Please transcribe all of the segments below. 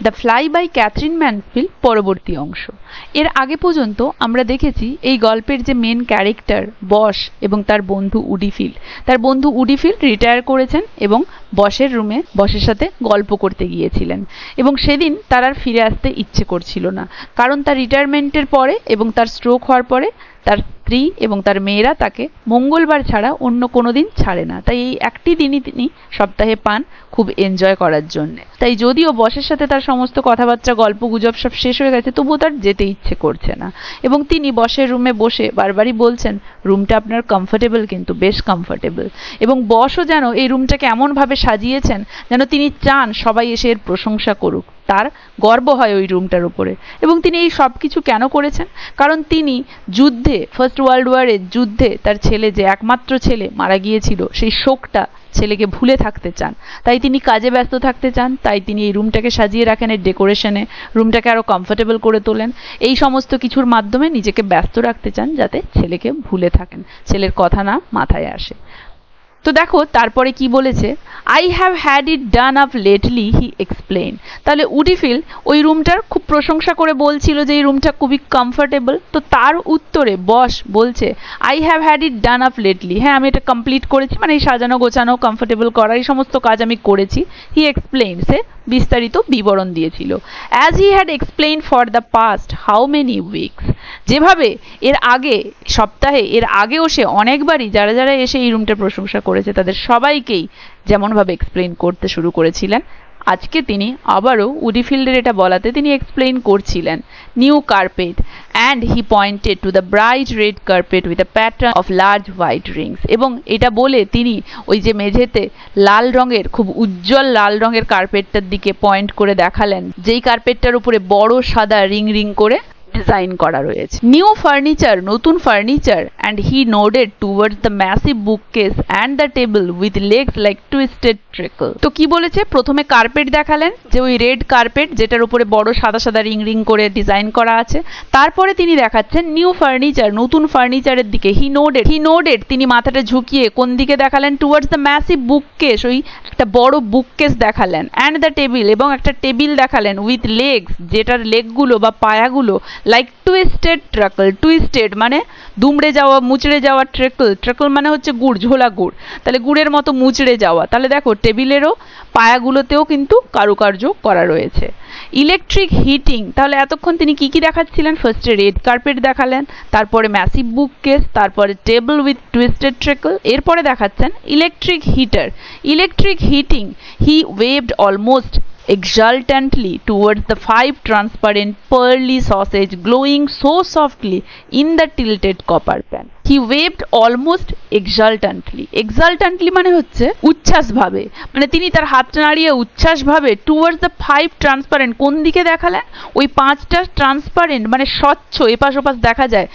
The fly by Catherine ম্যানফিল্ড পরবর্তী অংশ। এর আগে পর্যন্ত আমরা দেখেছি এই গল্পের যে মেন ক্যারেক্টার বস এবং তার বন্ধু উডিফিল্ড রিটায়ার করেছেন এবং বসের রুমে বসের সাথে গল্প করতে গিয়েছিলেন এবং সেদিন তার আর ফিরে আসতে ইচ্ছে করছিল না, কারণ তার রিটায়ারমেন্টের পরে এবং তার স্ট্রোক হওয়ার পরে তার স্ত্রী এবং তার মেয়েরা তাকে মঙ্গলবার ছাড়া অন্য কোনো দিন ছাড়ে না, তাই এই একটি দিনই তিনি সপ্তাহে পান খুব এনজয় করার জন্য। তাই যদিও বসের সাথে তার সমস্ত কথাবার্তা গল্প গুজব সব শেষ হয়ে গেছে, তবুও তার যেতে ইচ্ছে করছে না এবং তিনি বসের রুমে বসে বারবারই বলছেন রুমটা আপনার কমফোর্টেবল, কিন্তু বেশ কমফোর্টেবল, এবং বসও যেন এই রুমটাকে এমনভাবে সাজিয়েছেন যেন তিনি চান সবাই এসে এর প্রশংসা করুক, তার গর্ব হয় ওই রুমটার উপরে। এবং তিনি এই সব কিছু কেন করেছেন? কারণ তিনি যুদ্ধে, ফার্স্ট ওয়ার্ল্ড ওয়ারের যুদ্ধে তার ছেলে, যে একমাত্র ছেলে মারা গিয়েছিল, সেই শোকটা ছেলেকে ভুলে থাকতে চান, তাই তিনি কাজে ব্যস্ত থাকতে চান, তাই তিনি এই রুমটাকে সাজিয়ে রাখেন, এর ডেকোরেশনে, রুমটাকে আরো কমফোর্টেবল করে তোলেন, এই সমস্ত কিছুর মাধ্যমে নিজেকে ব্যস্ত রাখতে চান যাতে ছেলেকে ভুলে থাকেন, ছেলের কথা না মাথায় আসে। তো দেখো তারপরে কি বলেছে, I have had it done up lately, he explain. তাহলে উডিফিল্ড ওই রুমটার খুব প্রশংসা করে বলছিল যে এই রুমটা খুবই কমফোর্টেবল, তো তার উত্তরে বস বলছে I have had it done up lately, হ্যাঁ আমি এটা কমপ্লিট করেছি, মানে এই সাজানো গোছানো কমফোর্টেবল করা এই সমস্ত কাজ আমি করেছি। হি এক্সপ্লেইন, সে বিস্তারিত বিবরণ দিয়েছিল। As he had explain for the past how many weeks, যেভাবে এর আগে সপ্তাহে এর আগেও সে অনেকবারই যারা যারা এসে এই রুমটার প্রশংসা করেছে তাদের সবাইকেই যেমনভাবে এক্সপ্লেইন করতে শুরু করেছিলেন, আজকে তিনি আবারও উডিফিল্ডের এটা বলাতে তিনি এক্সপ্লেইন করছিলেন। New carpet and he pointed to the bright red carpet with a pattern of large white Rings, এবং এটা বলে তিনি ওই যে মেঝেতে লাল রঙের, খুব উজ্জ্বল লাল রঙের কার্পেটটার দিকে পয়েন্ট করে দেখালেন, যেই কার্পেটটার উপরে বড় সাদা রিং রিং করে ডিজাইন করা রয়েছে। নিউ ফার্নিচার, নতুন furniture, and he nodded towards the massive bookcase and the table with legs like twisted trickle. তো কি বলেছে, প্রথমে কার্পেট দেখালেন, যে ওই রেড কার্পেট যেটার উপরে বড় সাদা সাদা রিং রিং করে ডিজাইন করা আছে, তারপরে তিনি দেখাচ্ছেন নিউ ফার্নিচার, নতুন ফার্নিচারের দিকে। হি নোডেড তিনি মাথাটা ঝুঁকিয়ে কোন দিকে দেখালেন, টুয়ার্ডস দ্য ম্যাসিভ বুককেস, ওই একটা বড় বুককেস দেখালেন, অ্যান্ড দ্য টেবিল, এবং একটা টেবিল দেখালেন, উইথ লেগস, যেটার লেগগুলো বা পায়াগুলো লাইক টুইস্টেড ট্রাকল, টুইস্টেড মানে দুমড়ে যাওয়া, মুচড়ে যাওয়া, ট্রাকল মানে হচ্ছে গুড়, ঝোলা গুড়, তাহলে গুড়ের মতো মুচড়ে যাওয়া। তাহলে দেখো টেবিলেরও পায়াগুলোতেও কিন্তু কারুকার্য করা রয়েছে। ইলেকট্রিক হিটিং, তাহলে এতক্ষণ তিনি কি কি দেখাচ্ছিলেন, ফার্স্টে রেড কার্পেট দেখালেন, তারপরে ম্যাসিভ বুক কেস, তারপরে টেবিল উইথ টুইস্টেড ট্রেকল, এরপরে দেখাচ্ছেন electric heater. Electric heating, he waved almost exultantly towards the 5 transparent pearly sausage glowing so softly in the tilted copper pan. He waved almost exultantly. Exultantly মানে হচ্ছে উচ্ছ্বাস ভাবে, মানে তিনি তার হাতটা নাড়িয়ে উচ্ছ্বাস ভাবে towards the 5 transparent, কোন দিকে দেখালেন, ওই 5টা ট্রান্সপারেন্ট মানে স্বচ্ছ, এপাশ ওপাশ দেখা যায়,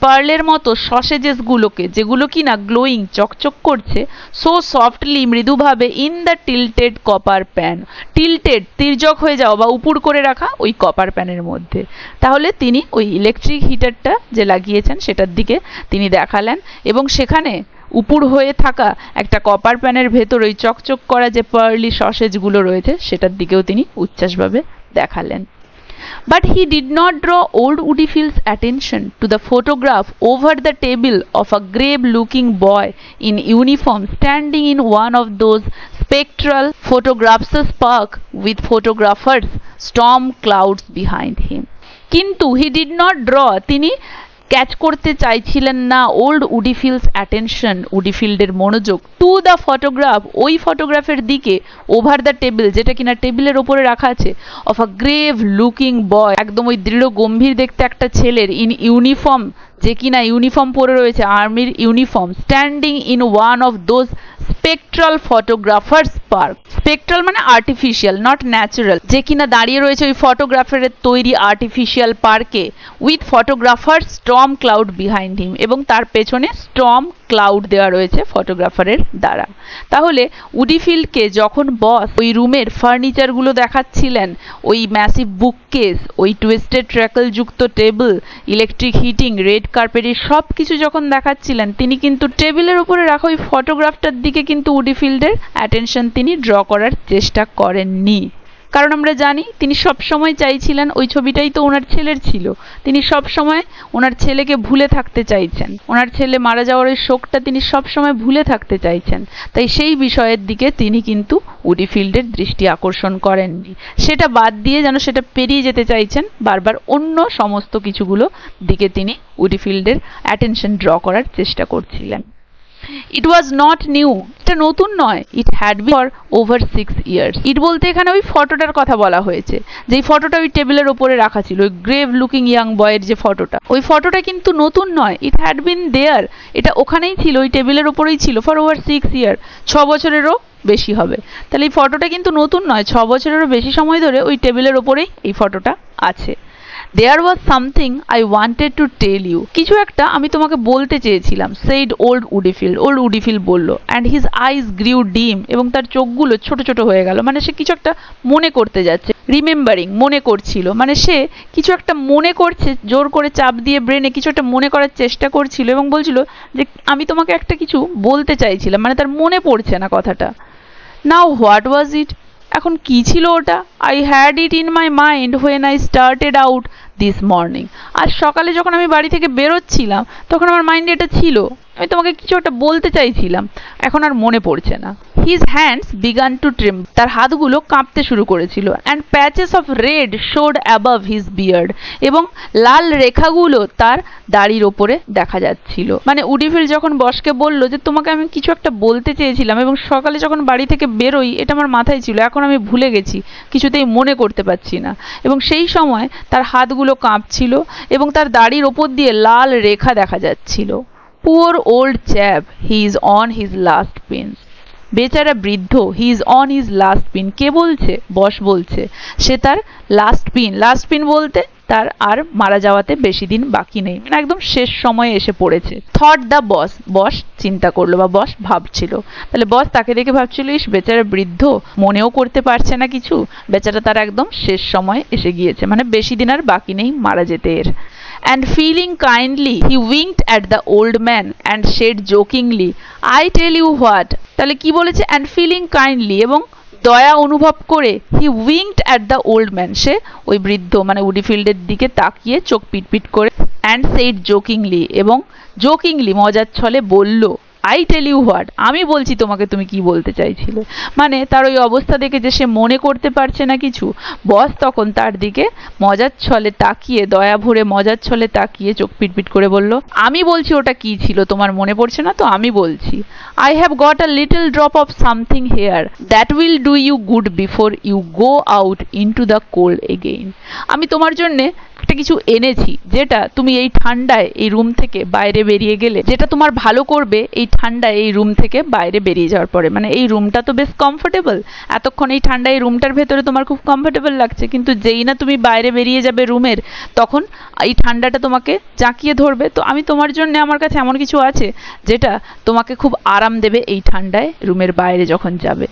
পার্লের মতো সসেজেস গুলোকে, যেগুলো কিনা গ্লোয়িং চকচক করছে, সো সফটলি মৃদুভাবে, in the tilted copper pan, tilted তির্যক হয়ে যাওয়া বা উপর করে রাখা ওই কপার প্যানের মধ্যে। তাহলে তিনি ওই ইলেকট্রিক হিটারটা যে লাগিয়েছেন সেটার দিকে তিনি দেখালেন, এবং সেখানে উপর হয়ে থাকা একটা কপার প্যানের ভেতর ওই চকচক করা যে পার্লি সসেজগুলো রয়েছে সেটার দিকেও তিনি উচ্ছ্বাসভাবে দেখালেন। But he did not draw old Udifield's attention to the photograph over the table of a grave-looking boy in uniform standing in one of those spectral photographs park with photographers' storm clouds behind him. কিন্তু he did not draw, তিনি catch করতে চাইছিলেন না old উডিফিল্ডস attention, উডিফিল্ডের মনোযোগ, to the photograph, ওই ফটোগ্রাফের দিকে, over the table, যেটা কিনা টেবিলের ওপরে রাখা আছে, অফ আ গ্রেভ লুকিং বয়, একদম ওই দৃঢ় গম্ভীর দেখতে একটা ছেলের, ইন ইউনিফর্ম, যে কিনা ইউনিফর্ম পরে রয়েছে, আর্মির uniform, standing in one of those spectral photographers park. Spectral মানে আর্টিফিশিয়াল, নট ন্যাচারাল, যে কিনা দাঁড়িয়ে রয়েছে ওই ফটোগ্রাফারের তৈরি আর্টিফিশিয়াল পার্কে, with photographer storm cloud behind him, এবং তার পেছনে স্টর্ম ক্লাউড দেওয়া রয়েছে ফটোগ্রাফারের দ্বারা। তাহলে উডিফিল্ডকে যখন বস ওই রুমের ফার্নিচারগুলো দেখাচ্ছিলেন, ওই ম্যাসিভ বুককেস, ওই টুইস্টেড ট্র্যাকল যুক্ত টেবিল, ইলেকট্রিক হিটিং, রেড কার্পেটের সব কিছু যখন দেখাচ্ছিলেন, তিনি কিন্তু টেবিলের উপরে রাখা ওই ফটোগ্রাফটার দিকে কিন্তু উডিফিল্ডের অ্যাটেনশন তিনি ড্র করার চেষ্টা করেননি। কারণ আমরা জানি তিনি সব সময় চাইছিলেন, ওই ছবিটাই তো ওনার ছেলের ছিল, তিনি সব সময় ওনার ছেলেকে ভুলে থাকতে চাইছেন, ওনার ছেলে মারা যাওয়ার ওই শোকটা তিনি সব সময় ভুলে থাকতে চাইছেন। তাই সেই বিষয়ের দিকে তিনি কিন্তু উডিফিল্ডের দৃষ্টি আকর্ষণ করেননি, সেটা বাদ দিয়ে যেন সেটা পেরিয়ে যেতে চাইছেন, বারবার অন্য সমস্ত কিছুগুলো দিকে তিনি উডিফিল্ডের অ্যাটেনশন ড্র করার চেষ্টা করছিলেন। ইট ওয়াজ নট নিউ, এটা নতুন নয়, it had been for over 6 years। ইট বলতে এখানে ওই ফটোটার কথা বলা হয়েছে, যেই ফটোটা ওই টেবিলের ওপরে রাখা ছিল, ওই গ্রেভ লুকিং ইয়াং বয়ের যে ফটোটা, ওই ফটোটা কিন্তু নতুন নয়। ইট হ্যাড বিন দেয়ার, এটা ওখানেই ছিল, ওই টেবিলের ওপরেই ছিল, ফর ওভার 6 years, 6 বছরেরও বেশি হবে। তাহলে এই ফটোটা কিন্তু নতুন নয়, 6 বছরেরও বেশি সময় ধরে ওই টেবিলের ওপরেই এই ফটোটা আছে। There was something I wanted to tell you, কিছু একটা আমি তোমাকে বলতে চেয়েছিলাম, said old Woodfield, old Woodfield বলল, and his eyes grew dim, এবং তার চোখগুলো ছোট ছোট হয়ে গেল, মানে সে কিছু একটা মনে করতে যাচ্ছে, রিমেম্বারিং, মনে করছিল, মানে সে কিছু একটা মনে করছে, জোর করে চাপ দিয়ে ব্রেনে কিছু একটা মনে করার চেষ্টা করছিল এবং বলছিল যে আমি তোমাকে একটা কিছু বলতে চাইছিলাম, মানে তার মনে পড়ছে না কথাটা। Now what was it? এখন কি ছিল ওটা? I had it in my mind when I started out this morning, আজ সকালে যখন আমি বাড়ি থেকে বেরোচ্ছিলাম তখন আমার মাইন্ডে এটা ছিল, আমি তোমাকে কিছু একটা বলতে চাইছিলাম, এখন আর মনে পড়ছে না। His hands began to tremble, তার হাতগুলো কাঁপতে শুরু করেছিল, and patches of red showed above his beard, এবং লাল রেখাগুলো তার দাড়ির ওপরে দেখা যাচ্ছিল। মানে উডিফিল্ড যখন বসকে বলল যে তোমাকে আমি কিছু একটা বলতে চেয়েছিলাম এবং সকালে যখন বাড়ি থেকে বেরোই এটা আমার মাথায় ছিল, এখন আমি ভুলে গেছি, কিছুতেই মনে করতে পারছি না, এবং সেই সময় তার হাতগুলো কাঁপছিল এবং তার দাড়ির ওপর দিয়ে লাল রেখা দেখা যাচ্ছিল। Poor old chap, he is on his last pins, বেচারা বৃদ্ধ, he is on his last pin. কে বলছে? বস বলছে, সে তার লাস্ট পিন, লাস্ট পিন বলতে তার আর মারা যাওয়াতে বেশি দিন বাকি নেই, মানে একদম শেষ সময়ে এসে পড়েছে। থট দ্য বস, বস চিন্তা করলো বা বস ভাবছিল, তাহলে বস তাকে দেখে ভাবছিল ইস বেচারা বৃদ্ধ, মনেও করতে পারছে না কিছু, বেচারা তার একদম শেষ সময় এসে গিয়েছে, মানে বেশি দিন আর বাকি নেই মারা যেতে এর। And feeling kindly, he winked at the old man and said jokingly, I tell you what, তাহলে কি বলেছে? and feeling kindly, এবং দয়া অনুভব করে, he winked at the old man, সে ওই বৃদ্ধ মানে উডিফিল্ডের দিকে তাকিয়ে চোখ পিটপিট করে, and said jokingly, এবং জোকিংলি মজার ছলে বলল, আই টেল ইউ হোয়াট, আমি বলছি তোমাকে তুমি কি বলতে চাইছিলে। মানে তার ওই অবস্থা দেখে যে সে মনে করতে পারছে না কিছু, বস তখন তার দিকে মজার ছলে তাকিয়ে, দয়া ভরে মজার ছলে তাকিয়ে চোখ পিটপিট করে বলল, আমি বলছি ওটা কি ছিল, তোমার মনে পড়ছে না তো, আমি বলছি। I have got a little drop of something here that will do you good before you go out into the cold again, আমি তোমার জন্যে একটা কিছু এনেছি যেটা তুমি এই ঠান্ডায় এই রুম থেকে বাইরে বেরিয়ে গেলে, যেটা তোমার ভালো করবে এই ঠান্ডায় এই রুম থেকে বাইরে বেরিয়ে যাওয়ার পরে। মানে এই রুমটা তো বেশ কমফোর্টেবল, এতক্ষণ এই ঠান্ডায় এই রুমটার ভেতরে তোমার খুব কমফোর্টেবল লাগছে, কিন্তু যেই না তুমি বাইরে বেরিয়ে যাবে রুমের, তখন এই ঠান্ডাটা তোমাকে জাঁকিয়ে ধরবে। তো আমি তোমার জন্য, আমার কাছে এমন কিছু আছে যেটা তোমাকে খুব আরাম দেবে এই ঠান্ডায় রুমের বাইরে যখন যাবে।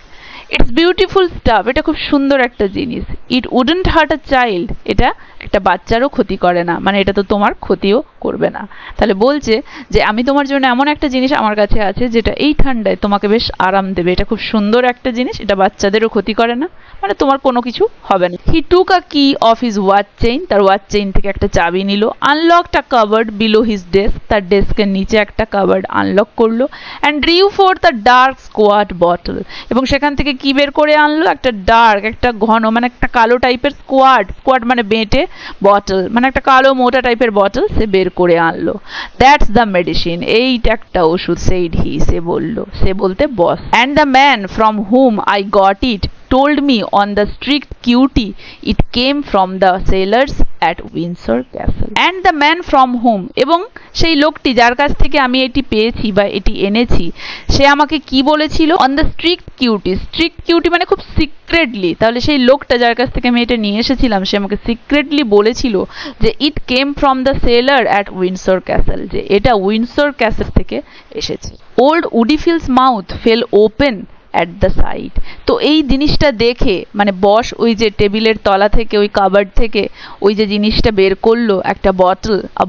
ইটস বিউটিফুল স্টাফ, এটা খুব সুন্দর একটা জিনিস। ইট উডন্ট হার্ট আ চাইল্ড, এটা একটা বাচ্চারও ক্ষতি করে না, মানে এটা তো তোমার ক্ষতিও করবে না। তাহলে বলছে যে আমি তোমার জন্য এমন একটা জিনিস আমার কাছে আছে যেটা এই ঠান্ডায় তোমাকে বেশ আরাম দেবে, এটা খুব সুন্দর একটা জিনিস, এটা বাচ্চাদেরও ক্ষতি করে না, মানে তোমার কোনো কিছু হবে না। হি টুক আ কি অফ হিজ ওয়াচ চেইন, তার ওয়াচ চেইন থেকে একটা চাবি নিল। আনলকড আ কাবার্ড বিলো হিজ ডেস্ক, তার ডেস্কের নিচে একটা কাবার্ড আনলক করলো। And drew fourth a dark squad bottle, এবং সেখান থেকে কি বের করে আনলো? একটা ডার্ক, একটা ঘন, মানে একটা কালো টাইপের স্কোয়াড, স্কোয়াড মানে বেঁটে, বটল মানে একটা কালো মোটা টাইপের বটল সে বের করে আনলো। দ্যাটস দ্য মেডিসিন, এইটা একটা ওষুধ, সেইড হি, সে বললো, সে বলতে boss. And the man from whom I got it told me on the strict duty it came from the sailors at Windsor Castle. And the man from whom, এবং সেই লোকটি যার কাছ থেকে আমি এটি পেয়েছি বা এটি এনেছি, সে আমাকে কি বলেছিল? on the strict duty, strict duty মানে খুব সিক্রেটলি, তাহলে সেই লোকটা যার কাছ থেকে আমি এটা নিয়ে এসেছিলাম সে আমাকে সিক্রেটলি বলেছিল যে it came from the sailor at Windsor Castle, যে এটা উইন্ডসর ক্যাসেল থেকে এসেছে। Old Woodfield's mouth fell open at the side. তো এই জিনিসটা দেখে মানে বস ওই যে টেবিলের তলা থেকে ওই কাবার্ড থেকে ওই যে জিনিসটা বের করলো একটা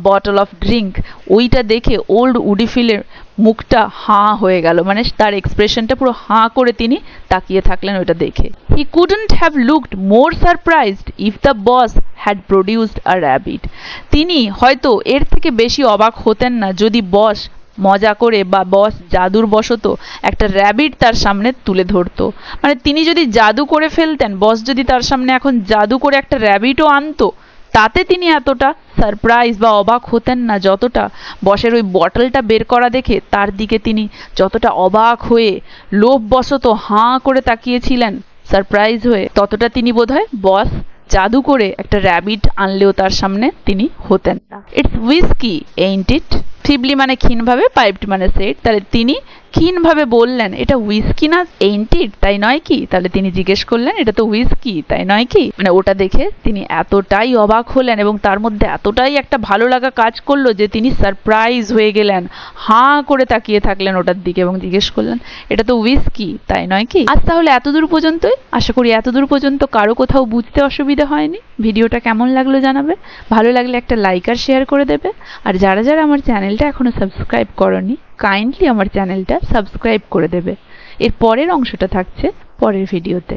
বটল অফ ড্রিঙ্ক, ওইটা দেখে ওল্ড উডিফিলের মুখটা হাঁ হয়ে গেল, মানে তার এক্সপ্রেশনটা পুরো হাঁ করে তিনি তাকিয়ে থাকলেন ওইটা দেখে। হি couldn't have looked more surprised if the boss had produced a rabbit. তিনি হয়তো এর থেকে বেশি অবাক হতেন না যদি বস মজা করে বা বস জাদুর বশত একটা র্যাবিট তার সামনে তুলে ধরতো। মানে তিনি যদি জাদু করে ফেলতেন, বস যদি তার সামনে এখন জাদু করে একটা র্যাবিটও আনতো, তাতে তিনি এতটা সারপ্রাইজ বা অবাক হতেন না যতটা বসের ওই বটলটা বের করা দেখে তার দিকে তিনি যতটা অবাক হয়ে লোভবশত হাঁ করে তাকিয়েছিলেন সারপ্রাইজ হয়ে, ততটা তিনি বোধহয় বস জাদু করে একটা র্যাবিট আনলেও তার সামনে তিনি হতেন না। ইটস হুইস্কি এইন্ট ইট? ফিবলি মানে ক্ষীণভাবে, পাইপড মানে সেট। তাহলে তিনি ক্ষীণভাবে বললেন এটা হুইস্কি না এইন্ট ইট, তাই নয় কি? তাহলে তিনি জিজ্ঞেস করলেন এটা তো হুইস্কি, তাই নয় কি? মানে ওটা দেখে তিনি এতটাই অবাক হলেন এবং তার মধ্যে এতটাই একটা ভালো লাগা কাজ করলো যে তিনি সারপ্রাইজ হয়ে গেলেন, হাঁ করে তাকিয়ে থাকলেন ওটার দিকে এবং জিজ্ঞেস করলেন এটা তো হুইস্কি, তাই নয় কি? আজ তাহলে এতদূর পর্যন্তই। আশা করি এতদূর পর্যন্ত কারো কোথাও বুঝতে অসুবিধা হয়নি। ভিডিওটা কেমন লাগলো জানাবে, ভালো লাগলে একটা লাইক আর শেয়ার করে দেবে। আর যারা যারা আমার চ্যানেলটা এখনো সাবস্ক্রাইব করনি, কাইন্ডলি আমার চ্যানেলটা সাবস্ক্রাইব করে দেবে। এর পরের অংশটা থাকছে পরের ভিডিওতে।